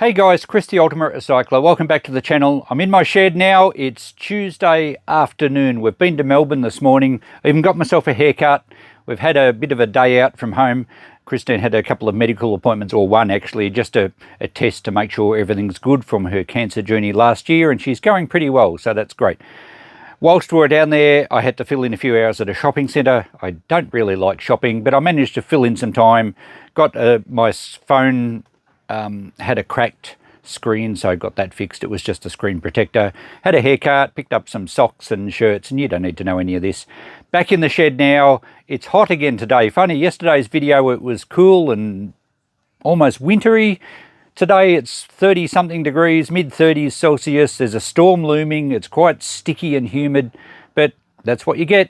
Hey guys, Chris the Ultimate Recycler. Welcome back to the channel. I'm in my shed now. It's Tuesday afternoon. We've been to Melbourne this morning. I even got myself a haircut. We've had a bit of a day out from home. Christine had a couple of medical appointments, or one actually, just a test to make sure everything's good from her cancer journey last year, and she's going pretty well, so that's great. Whilst we were down there, I had to fill in a few hours at a shopping centre. I don't really like shopping, but I managed to fill in some time. Got my phone had a cracked screen, so I got that fixed. It was just a screen protector. Had a haircut, picked up some socks and shirts, and you don't need to know any of this. Back in the shed now. It's hot again today. Funny, yesterday's video it was cool and almost wintry. Today it's 30 something degrees, mid 30s Celsius. There's a storm looming. It's quite sticky and humid, but that's what you get.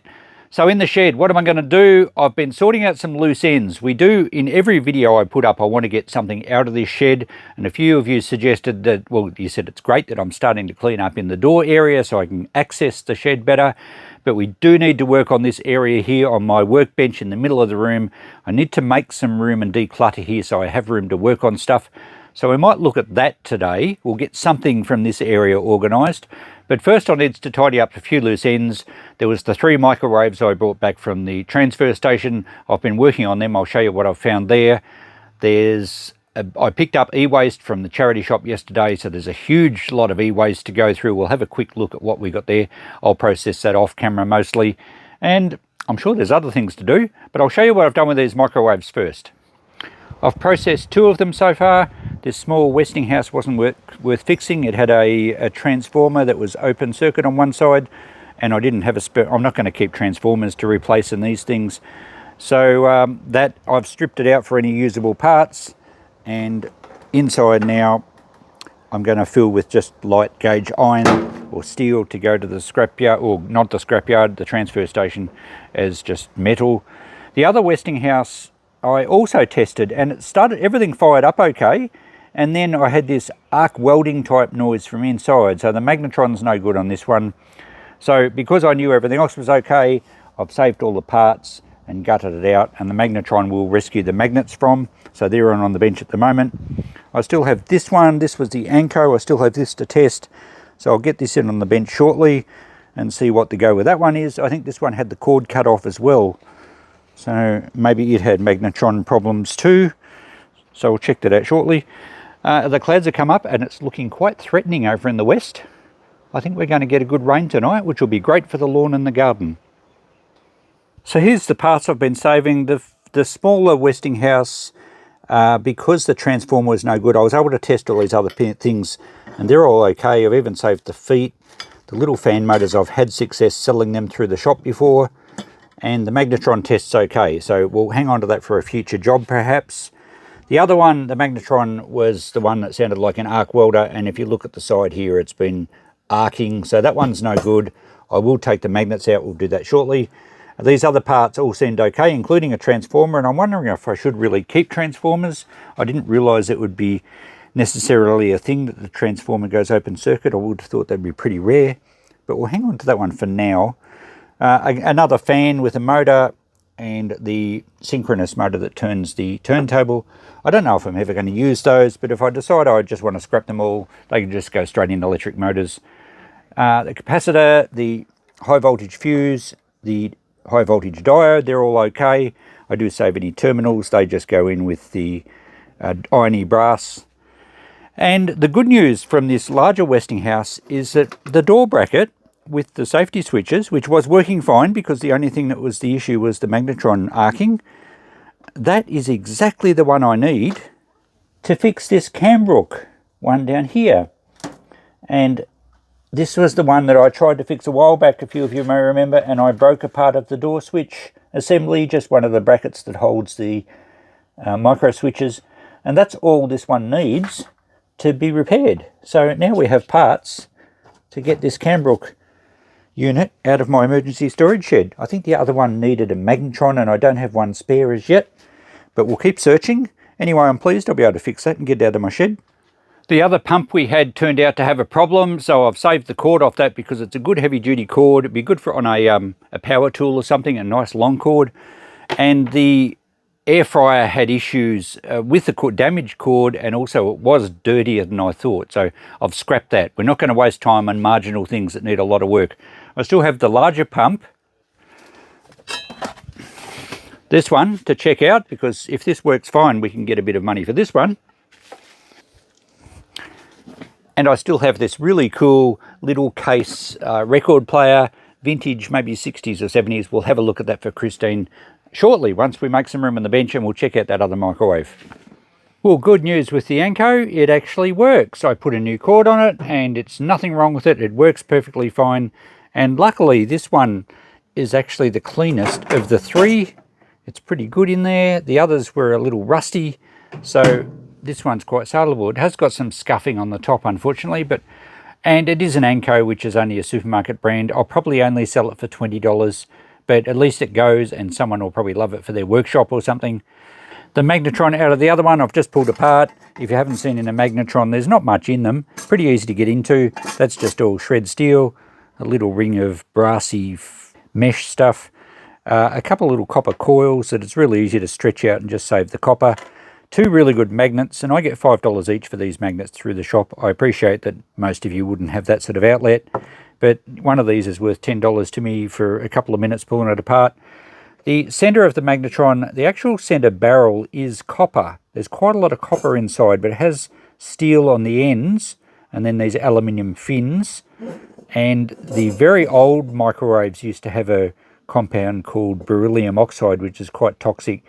So in the shed, what am I going to do? I've been sorting out some loose ends. We do, in every video I put up, I want to get something out of this shed. And a few of you suggested that, well, you said it's great that I'm starting to clean up in the door area so I can access the shed better. But we do need to work on this area here on my workbench in the middle of the room. I need to make some room and declutter here so I have room to work on stuff. So we might look at that today. We'll get something from this area organised. But first I need to tidy up a few loose ends. There was the 3 microwaves I brought back from the transfer station. I've been working on them. I'll show you what I've found there. I picked up e-waste from the charity shop yesterday, so there's a huge lot of e-waste to go through. We'll have a quick look at what we got there. I'll process that off camera mostly. And I'm sure there's other things to do, but I'll show you what I've done with these microwaves first. I've processed 2 of them so far. This small Westinghouse wasn't worth fixing. It had a transformer that was open circuit on one side, and I didn't have a spare. I'm not going to keep transformers to replace in these things. So that I've stripped it out for any usable parts, and inside now I'm going to fill with just light gauge iron or steel to go to the scrapyard, or not the scrapyard, the transfer station, as just metal. The other Westinghouse I also tested, and it started, everything fired up okay, and then I had this arc welding type noise from inside, so the magnetron's no good on this one. So because I knew everything else was okay, I've saved all the parts and gutted it out, and the magnetron will rescue the magnets from, so they're on the bench at the moment. I still have this one. This was the Anko. I still have this to test, so I'll get this in on the bench shortly and see what the go with that one is. I think this one had the cord cut off as well, so maybe it had magnetron problems too, so we'll check that out shortly. The clouds have come up and it's looking quite threatening over in the west. I think we're going to get a good rain tonight, which will be great for the lawn and the garden. So here's the parts I've been saving. The smaller Westinghouse, because the transformer was no good, I was able to test all these other things and they're all okay. I've even saved the feet. The little fan motors, I've had success selling them through the shop before. And the magnetron test's okay, so we'll hang on to that for a future job perhaps. The other one, the magnetron, was the one that sounded like an arc welder, and if you look at the side here, it's been arcing, so that one's no good. I will take the magnets out, we'll do that shortly. These other parts all seemed okay, including a transformer, and I'm wondering if I should really keep transformers. I didn't realise it would be necessarily a thing that the transformer goes open circuit. I would have thought that'd be pretty rare, but we'll hang on to that one for now. Another fan with a motor and the synchronous motor that turns the turntable. I don't know if I'm ever going to use those, but if I decide I just want to scrap them all, they can just go straight into electric motors. The capacitor, the high voltage fuse, the high voltage diode, they're all okay. I do save any terminals, they just go in with the irony brass. And the good news from this larger Westinghouse is that the door bracket with the safety switches, which was working fine because the only thing that was the issue was the magnetron arcing, that is exactly the one I need to fix this Cambrook one down here. And this was the one that I tried to fix a while back, a few of you may remember, and I broke a part of the door switch assembly, just one of the brackets that holds the micro switches, and that's all this one needs to be repaired. So now we have parts to get this Cambrook unit out of my emergency storage shed. I think the other one needed a magnetron and I don't have one spare as yet, but we'll keep searching. Anyway, I'm pleased I'll be able to fix that and get it out of my shed. The other pump we had turned out to have a problem, so I've saved the cord off that because it's a good heavy duty cord. It'd be good for on a power tool or something, a nice long cord. And the air fryer had issues with the damaged cord, and also it was dirtier than I thought. So I've scrapped that. We're not going to waste time on marginal things that need a lot of work. I still have the larger pump, this one, to check out, because if this works fine, we can get a bit of money for this one. And I still have this really cool little case record player, vintage, maybe 60s or 70s. We'll have a look at that for Christine shortly, once we make some room on the bench, and we'll check out that other microwave. Well, good news with the Anko, it actually works. I put a new cord on it and it's nothing wrong with it. It works perfectly fine. And luckily this one is actually the cleanest of the three. It's pretty good in there. The others were a little rusty, so this one's quite saleable. It has got some scuffing on the top, unfortunately, and it is an Anko, which is only a supermarket brand. I'll probably only sell it for $20, but at least it goes, and someone will probably love it for their workshop or something. The magnetron out of the other one, I've just pulled apart. If you haven't seen in a magnetron, there's not much in them. Pretty easy to get into. That's just all shred steel, a little ring of brassy mesh stuff, a couple little copper coils that it's really easy to stretch out and just save the copper. Two really good magnets, and I get $5 each for these magnets through the shop. I appreciate that most of you wouldn't have that sort of outlet, but one of these is worth $10 to me for a couple of minutes pulling it apart. The center of the magnetron, the actual center barrel is copper. There's quite a lot of copper inside, but it has steel on the ends, and then these aluminium fins. And the very old microwaves used to have a compound called beryllium oxide, which is quite toxic,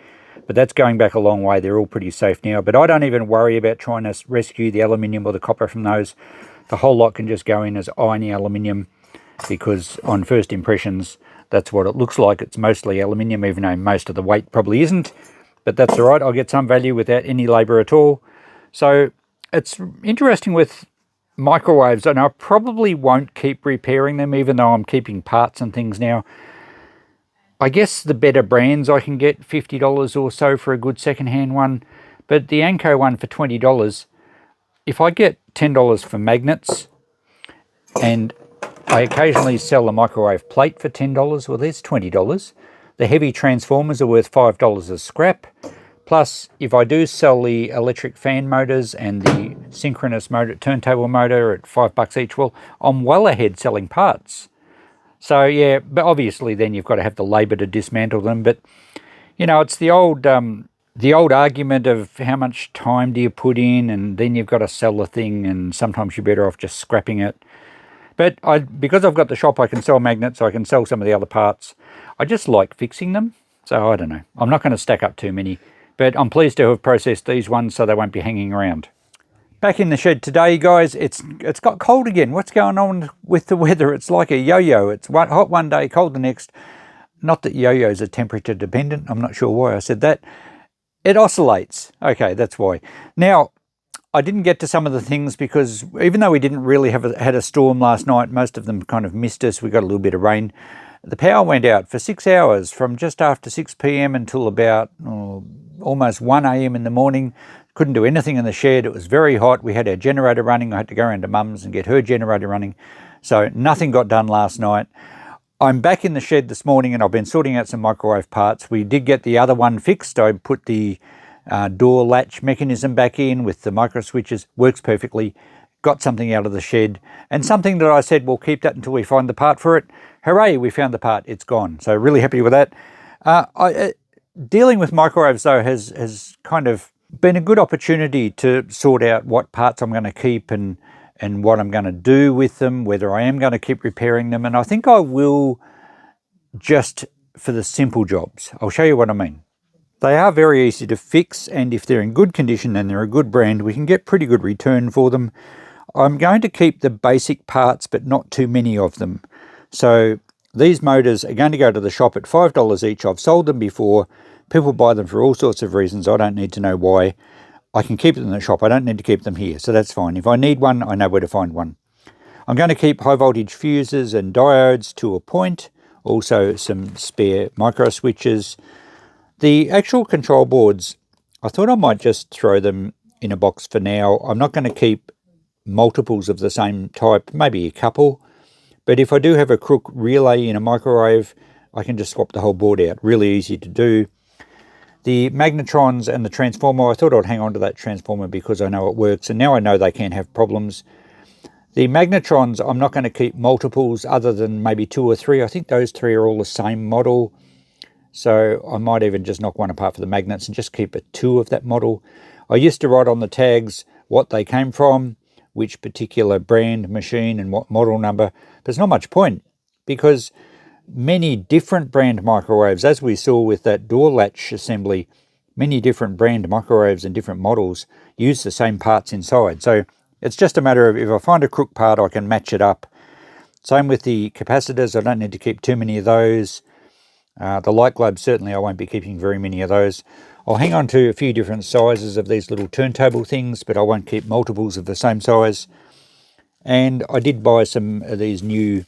but that's going back a long way. They're all pretty safe now, but I don't even worry about trying to rescue the aluminium or the copper from those. The whole lot can just go in as irony aluminium, because on first impressions, that's what it looks like. It's mostly aluminium, even though most of the weight probably isn't, but that's all right. I'll get some value without any labor at all. So it's interesting with microwaves, and I probably won't keep repairing them, even though I'm keeping parts and things now. I guess the better brands I can get $50 or so for a good secondhand one, but the Anko one for $20, if I get $10 for magnets, and I occasionally sell a microwave plate for $10, well, there's $20. The heavy transformers are worth $5 as scrap. Plus, if I do sell the electric fan motors and the synchronous motor, turntable motor at $5 each, well, I'm well ahead selling parts. So yeah, but obviously then you've got to have the labor to dismantle them. But you know, it's the old argument of how much time do you put in, and then you've got to sell the thing, and sometimes you're better off just scrapping it. But because I've got the shop, I can sell magnets, I can sell some of the other parts. I just like fixing them, so I don't know. I'm not going to stack up too many, but I'm pleased to have processed these ones so they won't be hanging around. Back in the shed today, guys, it's got cold again. What's going on with the weather? It's like a yo-yo. It's hot one day, cold the next. Not that yo-yos are temperature dependent. I'm not sure why I said that. It oscillates. Okay, that's why. Now, I didn't get to some of the things because even though we didn't really had a storm last night, most of them kind of missed us. We got a little bit of rain. The power went out for 6 hours from just after 6 p.m. until about almost 1 a.m. in the morning. Couldn't do anything in the shed. It was very hot. We had our generator running. I had to go around to Mum's and get her generator running. So nothing got done last night. I'm back in the shed this morning and I've been sorting out some microwave parts. We did get the other one fixed. I put the door latch mechanism back in with the micro switches. Works perfectly. Got something out of the shed, and something that I said we'll keep that until we find the part for it. Hooray, we found the part. It's gone. So really happy with that. Dealing with microwaves though has kind of been a good opportunity to sort out what parts I'm going to keep and what I'm going to do with them, whether I am going to keep repairing them. And I think I will, just for the simple jobs. I'll show you what I mean. They are very easy to fix, and if they're in good condition and they're a good brand, we can get pretty good return for them. I'm going to keep the basic parts, but not too many of them. So these motors are going to go to the shop at $5 each. I've sold them before. People buy them for all sorts of reasons. I don't need to know why. I can keep them in the shop. I don't need to keep them here, so that's fine. If I need one, I know where to find one. I'm going to keep high voltage fuses and diodes to a point. Also some spare micro switches. The actual control boards, I thought I might just throw them in a box for now. I'm not going to keep multiples of the same type, maybe a couple. But if I do have a crook relay in a microwave, I can just swap the whole board out. Really easy to do. The magnetrons and the transformer, I thought I'd hang on to that transformer because I know it works, and now I know they can have problems. The magnetrons, I'm not going to keep multiples other than maybe 2 or 3. I think those 3 are all the same model. So I might even just knock one apart for the magnets and just keep a 2 of that model. I used to write on the tags what they came from, which particular brand, machine, and what model number. But there's not much point, because many different brand microwaves, as we saw with that door latch assembly, many different brand microwaves and different models use the same parts inside. So it's just a matter of, if I find a crook part, I can match it up. Same with the capacitors. I don't need to keep too many of those. The light globes, certainly I won't be keeping very many of those. I'll hang on to a few different sizes of these little turntable things, but I won't keep multiples of the same size. And I did buy some of these new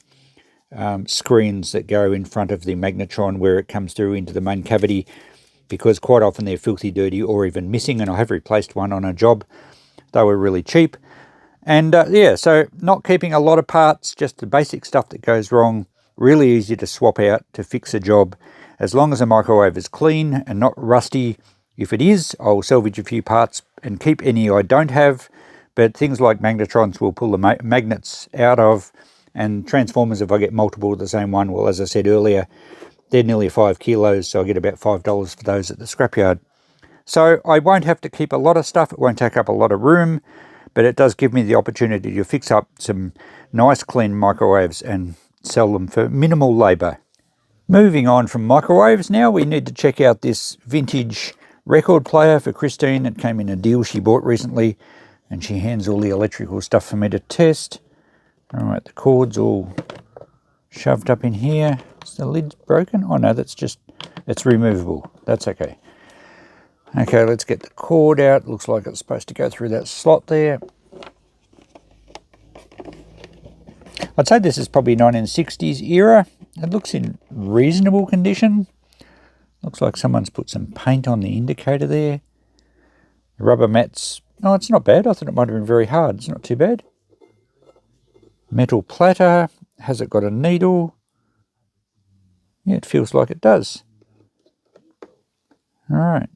screens that go in front of the magnetron where it comes through into the main cavity, because quite often they're filthy dirty or even missing, and I have replaced one on a job. They were really cheap. And yeah, so not keeping a lot of parts, just the basic stuff that goes wrong. Really easy to swap out to fix a job, as long as the microwave is clean and not rusty. If it is, I'll salvage a few parts and keep any I don't have, but things like magnetrons will pull the magnets out of, and transformers, if I get multiple of the same one, well, as I said earlier, they're nearly 5 kilos, so I get about $5 for those at the scrapyard. So I won't have to keep a lot of stuff, it won't take up a lot of room, but it does give me the opportunity to fix up some nice clean microwaves and sell them for minimal labour. Moving on from microwaves now, we need to check out this vintage record player for Christine. It came in a deal she bought recently, and she hands all the electrical stuff for me to test. Alright, the cord's all shoved up in here. Is the lid broken? Oh no, it's removable. That's okay. Okay, let's get the cord out. Looks like it's supposed to go through that slot there. I'd say this is probably 1960s era. It looks in reasonable condition. Looks like someone's put some paint on the indicator there. The rubber mats, oh, it's not bad. I thought it might have been very hard. It's not too bad. Metal platter. Has it got a needle? Yeah, it feels like it does. All right.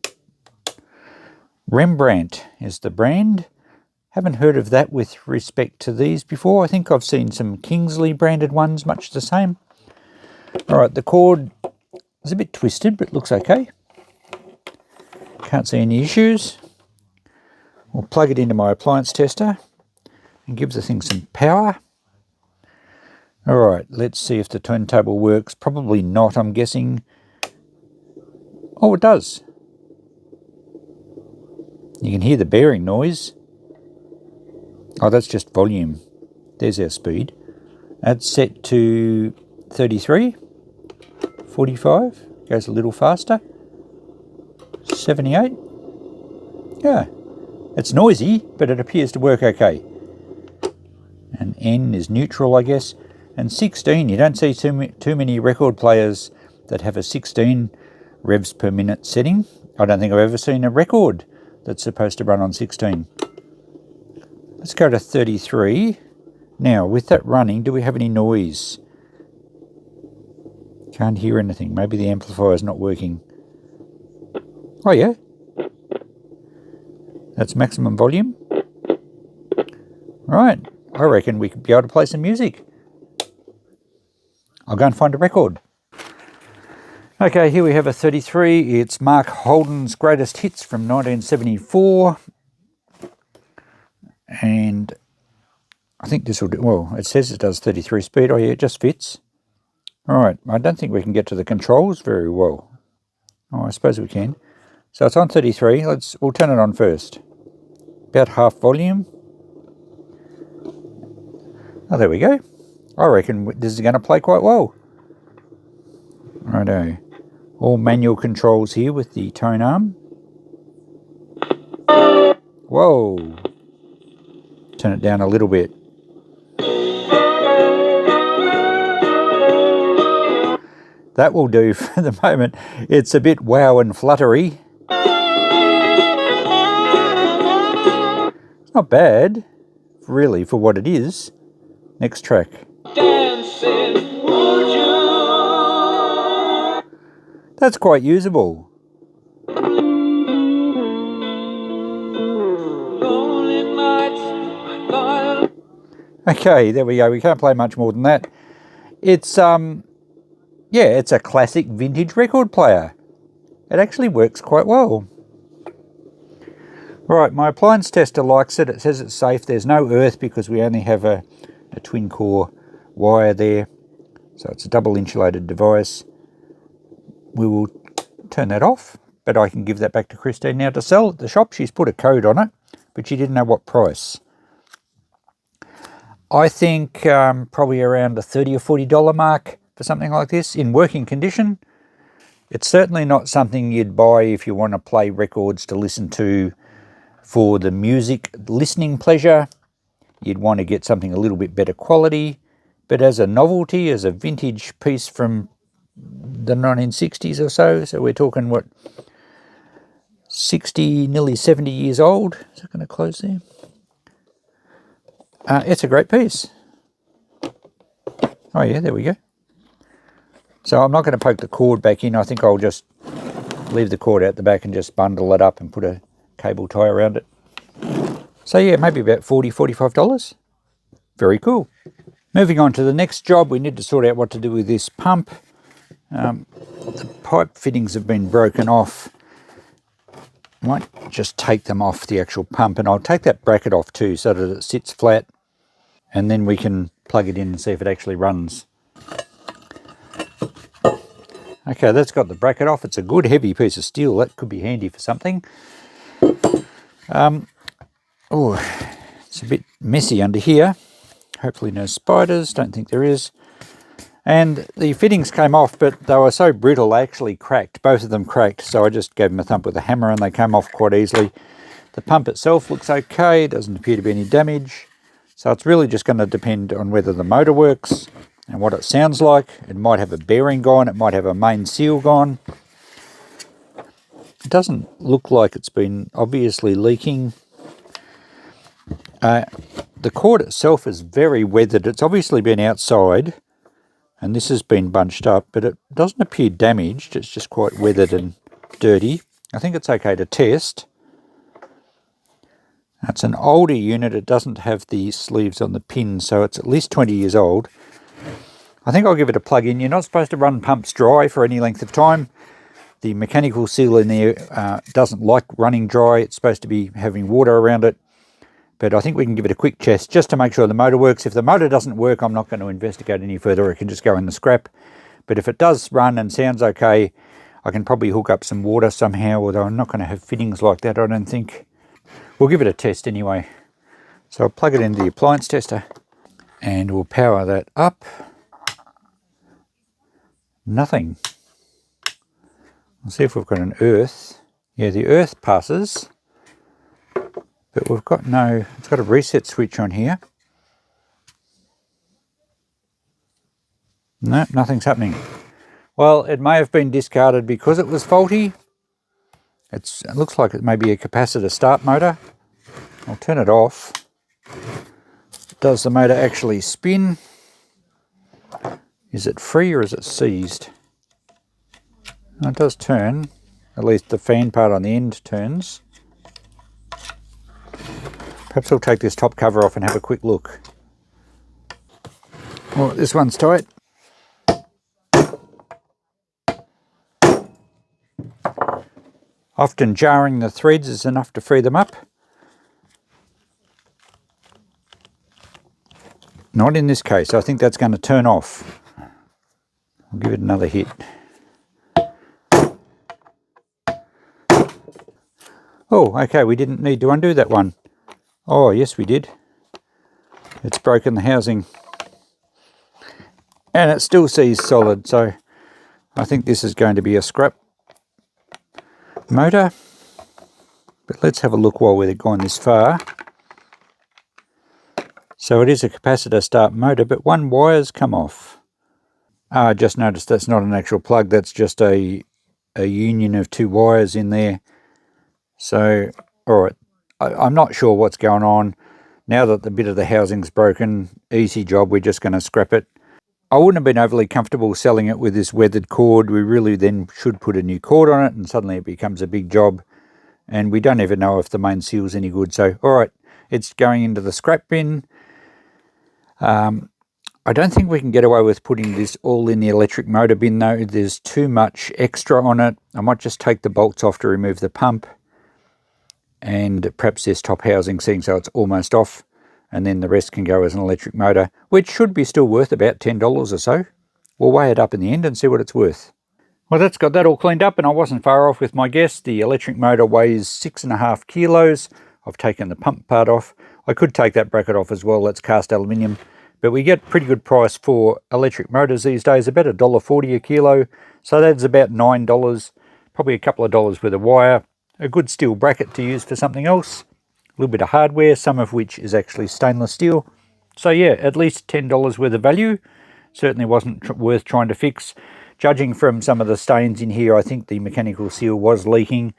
Rembrandt is the brand. Haven't heard of that with respect to these before. I think I've seen some Kingsley branded ones, much the same. All right, the cord is a bit twisted, but looks okay. Can't see any issues. We'll plug it into my appliance tester and give the thing some power. All right, let's see if the turntable works. Probably not, I'm guessing. Oh, it does. You can hear the bearing noise. Oh, that's just volume. There's our speed. That's set to 33, 45, goes a little faster. 78. Yeah, it's noisy, but it appears to work okay. And N is neutral, I guess. And 16, you don't see too many record players that have a 16 revs per minute setting. I don't think I've ever seen a record that's supposed to run on 16. Let's go to 33. Now, with that running, do we have any noise? Can't hear anything. Maybe the amplifier's not working. Oh yeah. That's maximum volume. Right, I reckon we could be able to play some music. I'll go and find a record. Okay, here we have a 33. It's Mark Holden's Greatest Hits from 1974. And I think this will do, well, it says it does 33 speed. Oh yeah, it just fits. All right, I don't think we can get to the controls very well. Oh, I suppose we can. So it's on 33. We'll turn it on first. About half volume. Oh, there we go. I reckon this is going to play quite well. Righto. All manual controls here with the tone arm. Whoa. Turn it down a little bit. That will do for the moment. It's a bit wow and fluttery. It's not bad, really, for what it is. Next track. Dancing, would you? That's quite usable. Okay, there we go. We can't play much more than that. It's yeah, it's a classic vintage record player. It actually works quite well. Right, my appliance tester likes it. It says it's safe. There's no earth because we only have a twin core wire there. So it's a double insulated device. We will turn that off, but I can give that back to Christine now to sell at the shop. She's put a code on it, but she didn't know what price. I think probably around the $30 or $40 mark for something like this in working condition. It's certainly not something you'd buy if you want to play records to listen to for the music listening pleasure. You'd want to get something a little bit better quality, but as a novelty, as a vintage piece from the 1960s or so we're talking what, 60, nearly 70 years old. Is it going to close there? It's a great piece. Oh yeah, there we go. So I'm not going to poke the cord back in. I think I'll just leave the cord out the back and just bundle it up and put a cable tie around it. So yeah, maybe about $40, $45. Very cool. Moving on to the next job, we need to sort out what to do with this pump. The pipe fittings have been broken off. Might just take them off the actual pump, and I'll take that bracket off too so that it sits flat, and then we can plug it in and see if it actually runs. Okay, that's got the bracket off. It's a good heavy piece of steel. That could be handy for something. Oh, it's a bit messy under here. Hopefully no spiders. Don't think there is. And the fittings came off, but they were so brittle they actually cracked. Both of them cracked, so I just gave them a thump with a hammer and they came off quite easily. The pump itself looks okay. Doesn't appear to be any damage. So it's really just going to depend on whether the motor works and what it sounds like. It might have a bearing gone. It might have a main seal gone. It doesn't look like it's been obviously leaking. The cord itself is very weathered. It's obviously been outside and this has been bunched up, but it doesn't appear damaged. It's just quite weathered and dirty. I think it's okay to test. It's an older unit. It doesn't have the sleeves on the pins, so it's at least 20 years old. I think I'll give it a plug in. You're not supposed to run pumps dry for any length of time. The mechanical seal in there doesn't like running dry. It's supposed to be having water around it. But I think we can give it a quick test just to make sure the motor works. If the motor doesn't work, I'm not going to investigate any further. It can just go in the scrap. But if it does run and sounds okay, I can probably hook up some water somehow, although I'm not going to have fittings like that, I don't think. We'll give it a test anyway. So I'll plug it into the appliance tester and we'll power that up. Nothing. We'll see if we've got an earth. Yeah, the earth passes. But we've got no, it's got a reset switch on here. No, nothing's happening. Well, it may have been discarded because it was faulty. It looks like it may be a capacitor start motor. I'll turn it off. Does the motor actually spin? Is it free or is it seized? It does turn. At least the fan part on the end turns. Perhaps I'll take this top cover off and have a quick look. Oh, this one's tight. Often jarring the threads is enough to free them up. Not in this case. I think that's going to turn off. I'll give it another hit. Oh, okay, we didn't need to undo that one. Oh, yes, we did. It's broken the housing. And it still sees solid, so I think this is going to be a scrap motor. But let's have a look while we're going this far. So it is a capacitor start motor, but one wire's come off. I just noticed that's not an actual plug, that's just a union of two wires in there. So, alright. I'm not sure what's going on. Now that the bit of the housing's broken, easy job, we're just going to scrap it. I wouldn't have been overly comfortable selling it with this weathered cord. We really then should put a new cord on it and suddenly it becomes a big job. And we don't even know if the main seal's any good. So, alright, it's going into the scrap bin. I don't think we can get away with putting this all in the electric motor bin though. There's too much extra on it. I might just take the bolts off to remove the pump, and perhaps this top housing, seeing so it's almost off, and then the rest can go as an electric motor, which should be still worth about $10 or so. We'll weigh it up in the end and see what it's worth. Well, that's got that all cleaned up, and I wasn't far off with my guess. The electric motor weighs 6.5 kilos. I've taken the pump part off. I could take that bracket off as well. That's cast aluminium. But we get pretty good price for electric motors these days, about $1.40 a kilo. So that's about $9, probably a couple of dollars worth of wire, a good steel bracket to use for something else, a little bit of hardware, some of which is actually stainless steel. So yeah, at least $10 worth of value. Certainly wasn't worth trying to fix. Judging from some of the stains in here, I think the mechanical seal was leaking.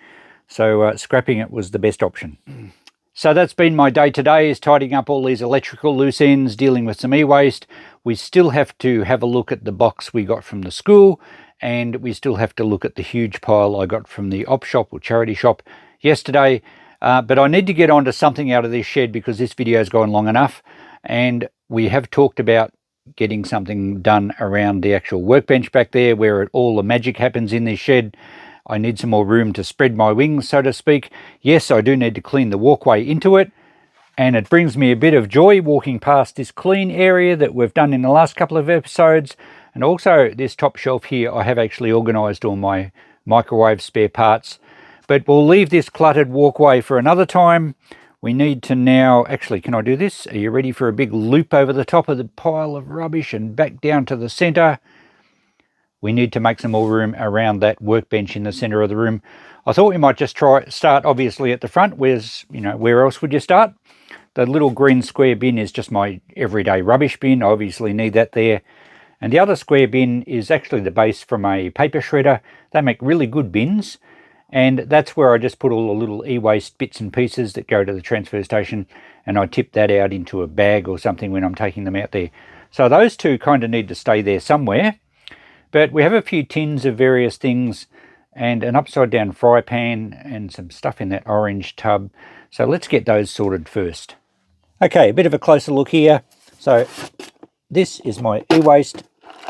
So scrapping it was the best option. So that's been my day today, is tidying up all these electrical loose ends, dealing with some e-waste. We still have to have a look at the box we got from the school, and we still have to look at the huge pile I got from the op shop or charity shop yesterday. But I need to get onto something out of this shed because this video's gone long enough, and we have talked about getting something done around the actual workbench back there where all the magic happens in this shed. I need some more room to spread my wings, so to speak. Yes, I do need to clean the walkway into it, and it brings me a bit of joy walking past this clean area that we've done in the last couple of episodes. And also this top shelf here, I have actually organised all my microwave spare parts. But we'll leave this cluttered walkway for another time. We need to now, actually, can I do this? Are you ready for a big loop over the top of the pile of rubbish and back down to the centre? We need to make some more room around that workbench in the centre of the room. I thought we might just start obviously at the front. Where else would you start? The little green square bin is just my everyday rubbish bin. I obviously need that there. And the other square bin is actually the base from a paper shredder. They make really good bins. And that's where I just put all the little e-waste bits and pieces that go to the transfer station, and I tip that out into a bag or something when I'm taking them out there. So those two kind of need to stay there somewhere. But we have a few tins of various things and an upside down fry pan and some stuff in that orange tub. So let's get those sorted first. Okay, a bit of a closer look here. So this is my e-waste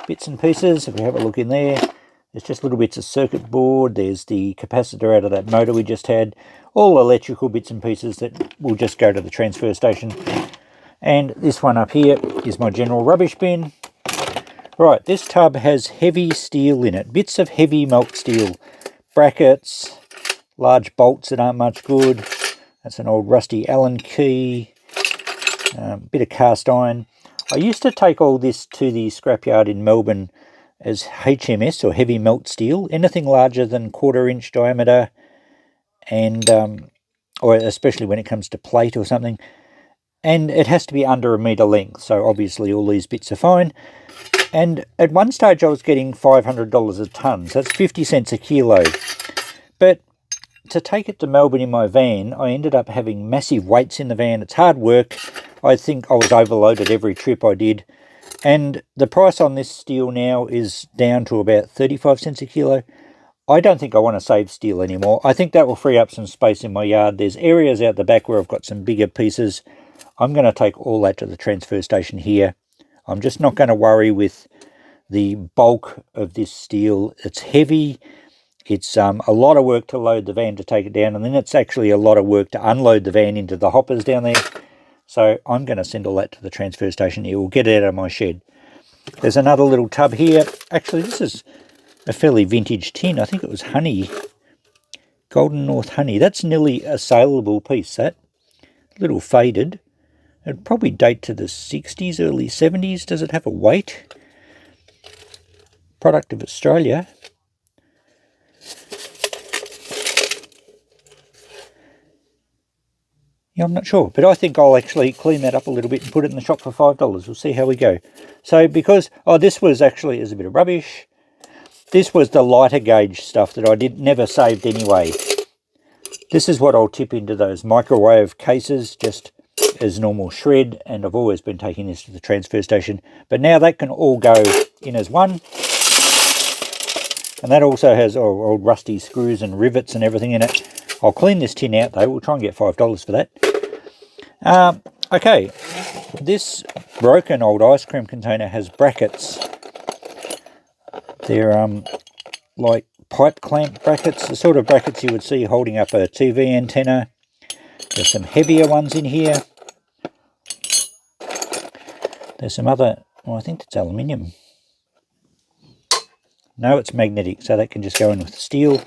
bits and pieces. If we have a look in there, there's just little bits of circuit board. There's the capacitor out of that motor we just had. All electrical bits and pieces that will just go to the transfer station. And this one up here is my general rubbish bin. Right, this tub has heavy steel in it, bits of heavy melt steel, brackets, large bolts that aren't much good. That's an old rusty Allen key, bit of cast iron. I used to take all this to the scrapyard in Melbourne as HMS or heavy melt steel, anything larger than 1/4 inch diameter, and or especially when it comes to plate or something. And it has to be under 1 metre length, so obviously all these bits are fine. And at one stage I was getting $500 a tonne, so that's 50 cents a kilo. But to take it to Melbourne in my van, I ended up having massive weights in the van. It's hard work. I think I was overloaded every trip I did. And the price on this steel now is down to about 35 cents a kilo. I don't think I want to save steel anymore. I think that will free up some space in my yard. There's areas out the back where I've got some bigger pieces. I'm going to take all that to the transfer station here. I'm just not going to worry with the bulk of this steel. It's heavy. It's a lot of work to load the van to take it down, and then it's actually a lot of work to unload the van into the hoppers down there. So I'm going to send all that to the transfer station here. We'll get it out of my shed. There's another little tub here. Actually, this is a fairly vintage tin. I think it was honey. Golden North honey. That's nearly a saleable piece, that. A little faded. It'd probably date to the 60s, early 70s. Does it have a weight? Product of Australia. Yeah, I'm not sure, but I think I'll actually clean that up a little bit and put it in the shop for $5. We'll see how we go. So because, this was actually is a bit of rubbish. This was the lighter gauge stuff that I never saved anyway. This is what I'll tip into those microwave cases, just as normal shred, and I've always been taking this to the transfer station. But now that can all go in as one. And that also has old rusty screws and rivets and everything in it. I'll clean this tin out though. We'll try and get $5 for that. Okay, This broken old ice cream container has brackets. They're like pipe clamp brackets, the sort of brackets you would see holding up a TV antenna. There's some heavier ones in here. There's some other, well, I think that's aluminium. No, it's magnetic, so that can just go in with steel.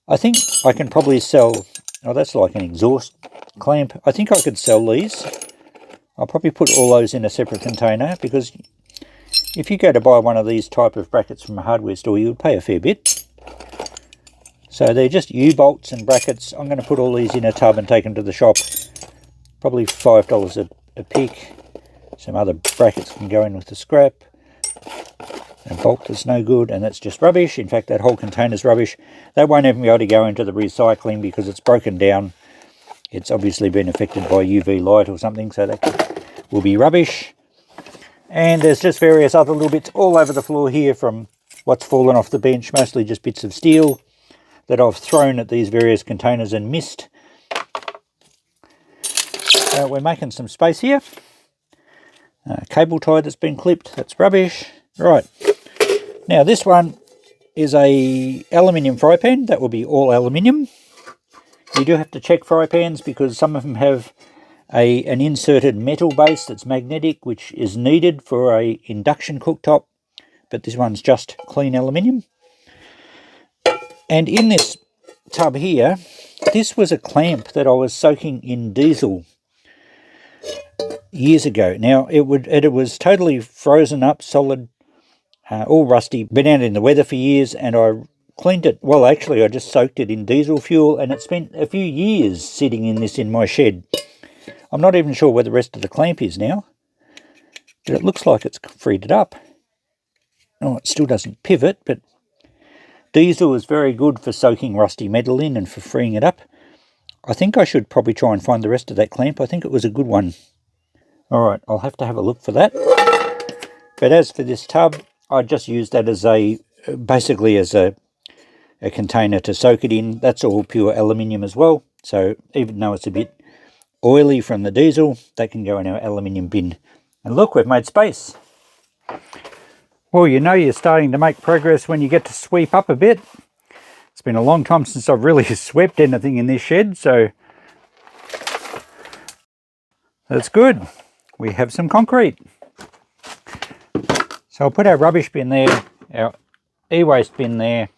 I think I can probably sell, oh, that's like an exhaust clamp. I think I could sell these. I'll probably put all those in a separate container, because if you go to buy one of these type of brackets from a hardware store, you would pay a fair bit. So they're just U-bolts and brackets. I'm going to put all these in a tub and take them to the shop. Probably $5 a pick. Some other brackets can go in with the scrap. A bolt that's no good, and that's just rubbish. In fact, that whole container's rubbish. That won't even be able to go into the recycling because it's broken down. It's obviously been affected by UV light or something, so that will be rubbish. And there's just various other little bits all over the floor here from what's fallen off the bench, mostly just bits of steel that I've thrown at these various containers and missed. We're making some space here. Cable tie that's been clipped, that's rubbish. Right, now this one is a aluminium fry pan. That will be all aluminium. You do have to check fry pans because some of them have an inserted metal base that's magnetic, which is needed for a induction cooktop, but this one's just clean aluminium. And in this tub here, this was a clamp that I was soaking in diesel years ago. Now it was totally frozen up, solid, all rusty, been out in the weather for years, and I cleaned it. Well, actually I just soaked it in diesel fuel, and it spent a few years sitting in my shed. I'm not even sure where the rest of the clamp is now, but it looks like it's freed it up. Oh, it still doesn't pivot, but diesel is very good for soaking rusty metal in and for freeing it up. I think I should probably try and find the rest of that clamp. I think it was a good one. Alright, I'll have to have a look for that. But as for this tub, I just used that as basically as a container to soak it in. That's all pure aluminium as well. So even though it's a bit oily from the diesel, that can go in our aluminium bin. And look, we've made space. Well, you know you're starting to make progress when you get to sweep up a bit. It's been a long time since I've really swept anything in this shed, so that's good. We have some concrete. So I'll put our rubbish bin there, our e-waste bin there,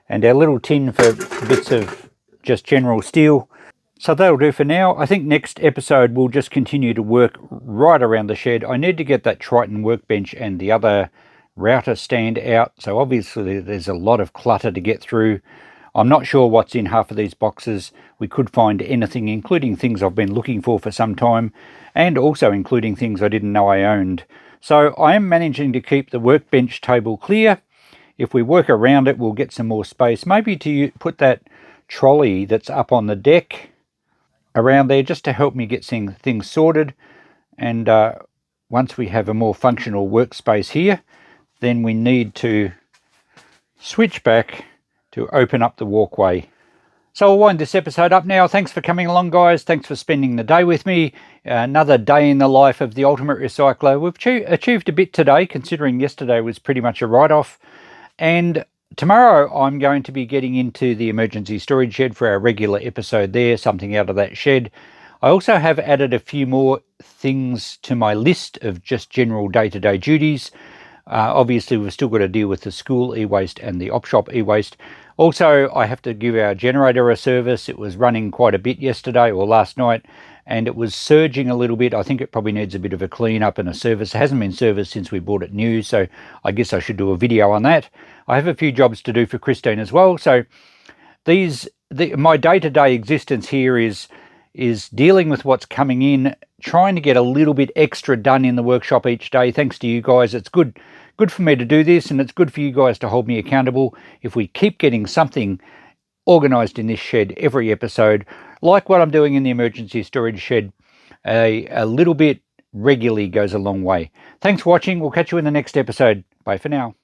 and our little tin for bits of just general steel. So that'll do for now. I think next episode we'll just continue to work right around the shed. I need to get that Triton workbench and the other router stand out. So obviously there's a lot of clutter to get through. I'm not sure what's in half of these boxes. We could find anything, including things I've been looking for some time, and also including things I didn't know I owned. So I am managing to keep the workbench table clear. If we work around it, we'll get some more space. Maybe to put that trolley that's up on the deck around there just to help me get things sorted. And once we have a more functional workspace here, then we need to switch back to open up the walkway. So I'll wind this episode up now. Thanks for coming along, guys. Thanks for spending the day with me. Another day in the life of the Ultimate Recycler. We've achieved a bit today, considering yesterday was pretty much a write-off. And tomorrow I'm going to be getting into the emergency storage shed for our regular episode there, something out of that shed. I also have added a few more things to my list of just general day-to-day duties. Obviously, we've still got to deal with the school e-waste and the op-shop e-waste. Also, I have to give our generator a service. It was running quite a bit yesterday or last night, and it was surging a little bit. I think it probably needs a bit of a clean up and a service. It hasn't been serviced since we bought it new, so I guess I should do a video on that. I have a few jobs to do for Christine as well. So my day-to-day existence here is dealing with what's coming in, trying to get a little bit extra done in the workshop each day. Thanks to you guys. It's good for me to do this, and it's good for you guys to hold me accountable. If we keep getting something organised in this shed every episode, like what I'm doing in the emergency storage shed, a little bit regularly goes a long way. Thanks for watching. We'll catch you in the next episode. Bye for now.